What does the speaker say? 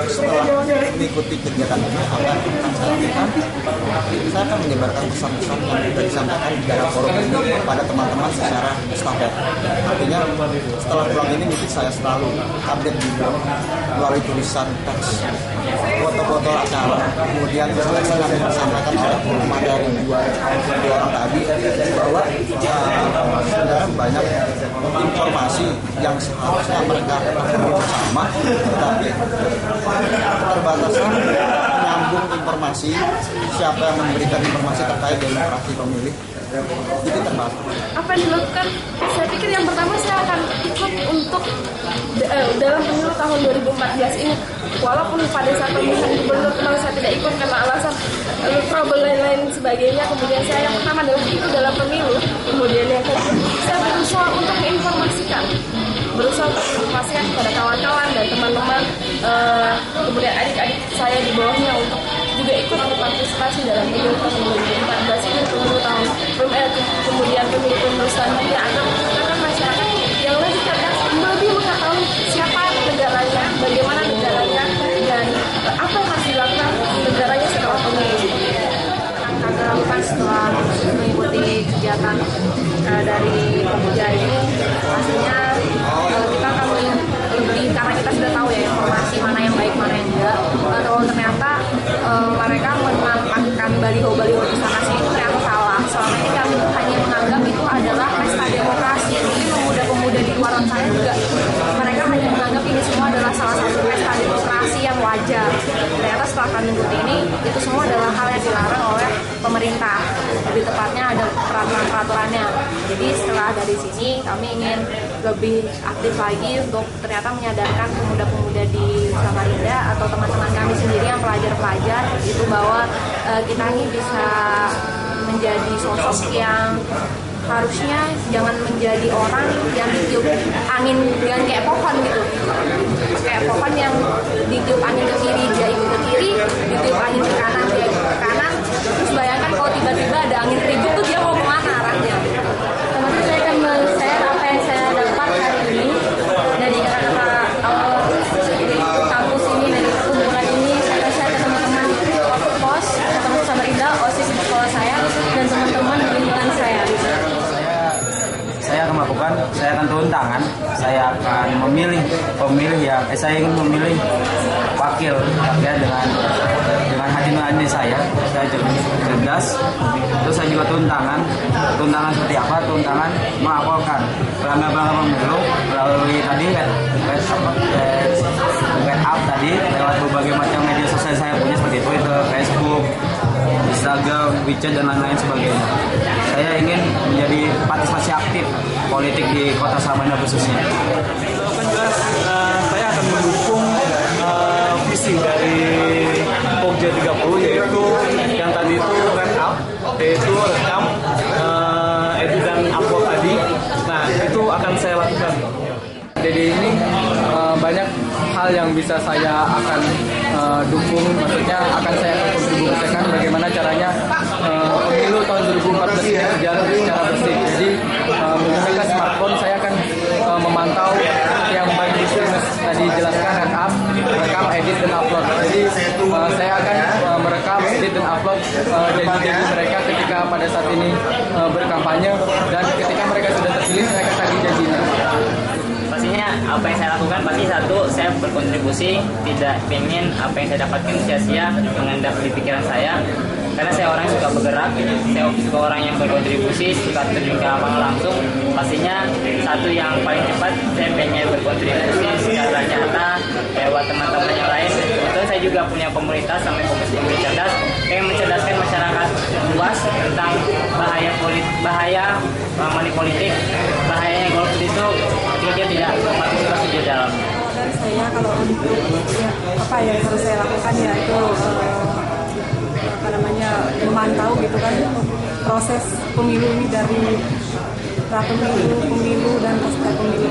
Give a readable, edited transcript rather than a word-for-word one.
Setelah mengikuti kegiatan ini, apa yang akan saya lakukan? Saya akan menyebarkan pesan-pesan yang sudah disampaikan di dalam forum ini kepada teman-teman secara estafet. Artinya setelah pulang ini mungkin saya selalu update juga melalui tulisan teks, foto-foto acara. Kemudian saya akan sampaikan oleh pengumuman dari dua orang tadi bahwa sebenarnya banyak informasi yang seharusnya mereka ketahui bersama, tetapi keterbatasan menyambung informasi, siapa yang memberikan informasi terkait demokrasi pemilih itu terbatas. Apa yang dilakukan? Saya pikir yang pertama saya akan ikut untuk dalam pemilu tahun 2014 ini. Walaupun pada saat pemilihan gubernur kemarin saya tidak ikut karena alasan trouble lain-lain sebagainya. Kemudian saya yang pertama adalah ikut dalam pemilu. Kemudian yang kedua saya berusaha untuk menginformasikan kepada kawan-kawan dan teman-teman, kemudian adik-adik saya di bawahnya untuk juga ikut berpartisipasi dalam pemilu tahun 2014 ini, kemudian pemilu selanjutnya agar masyarakat yang lebih mengetahui siapa negaranya, bagaimana negaranya, dan apa yang harus dilakukan negaranya setelah pemilu. Kami lakukan setelah mengikuti kegiatan dari pemuja ini, pastinya kita akan lebih, karena kita sudah tahu ya informasi mana yang baik mana yang enggak. Kalau ternyata mereka menampakkan baliho-baliho di sana sini itu ternyata salah. Selama ini kami hanya menganggap itu adalah pesta demokrasi. Mungkin pemuda-pemuda di luar sana juga mereka hanya menganggap ini semua adalah salah satu pesta demokrasi yang wajar. Ternyata setelah kami ikuti ini, itu semua adalah hal yang dilarang oleh pemerintah. Lebih tepatnya ada peraturan-peraturannya. Jadi setelah dari sini kami ingin lebih aktif lagi untuk ternyata menyadarkan pemuda-pemuda di Samarinda atau teman-teman kami sendiri yang pelajar-pelajar itu bahwa kita ini bisa menjadi sosok yang harusnya jangan menjadi orang yang ditiup angin dengan kayak pohon gitu. Kayak pohon yang ditiup angin ke kiri dia ikut ke kiri, ditiup angin ke kanan dia ikut ke kanan. Terus bayangkan kalau tiba-tiba ada angin ribut tuh dia mau kemana arahnya. Teman-teman saya akan men-share apa yang saya dapat hari ini dari kata-kata kampus ini, dari kumpulan ini. Saya akan share ke teman-teman pos, teman-teman Samarinda, OSIS di sekolah saya, dan teman-teman di lingkungan saya. Saya akan turun tangan, saya akan memilih pemilih yang saya ingin memilih wakil dengan hati nurani saya cerdas. Terus saya juga turun tangan seperti apa? Turun tangan melaporkan pelanggaran pemilu melalui tadi up tadi lewat berbagai macam media sosial saya punya seperti Twitter, Facebook, Instagram, WeChat dan lain-lain sebagainya. Saya ingin menjadi partisipasi aktif politik di Kota Samarinda khususnya. Kan jelas saya akan mendukung visi dari Pogja 30, yaitu yang tadi itu yaitu rekam, edit dan upload tadi. Nah itu akan saya lakukan. Jadi ini banyak hal yang bisa saya akan dukung, maksudnya akan saya kontribusikan bagaimana caranya pemilu tahun 2014 ini berjalan secara bersih. Jadi menggunakan smartphone saya akan memantau yang baik tadi jelaskan rekam, edit dan upload. Jadi saya akan merekam, edit dan upload janji-janji mereka ketika pada saat ini berkampanye, dan ketika mereka sudah terpilih saya akan tagih janjinya. Pastinya apa yang saya lakukan pasti satu, saya berkontribusi, tidak ingin apa yang saya dapatkan sia-sia mengendap di pikiran saya, karena saya orang yang suka bergerak, saya suka orang yang berkontribusi, suka terjun ke lapangan langsung. Pastinya satu yang paling cepat saya pengen berkontribusi secara nyata lewat teman-teman yang lain. Kebetulan saya juga punya komunitas namanya Komunitas Pemilih Cerdas, yang mencerdaskan masyarakat luas tentang bahaya money politik, bahayanya golput itu ketika dia tidak partisipasi di dalam. Dan saya kalau untuk apa yang harus saya lakukan yaitu memantau gitu kan proses pemilu ini dari pemilu dan pasca pemilu.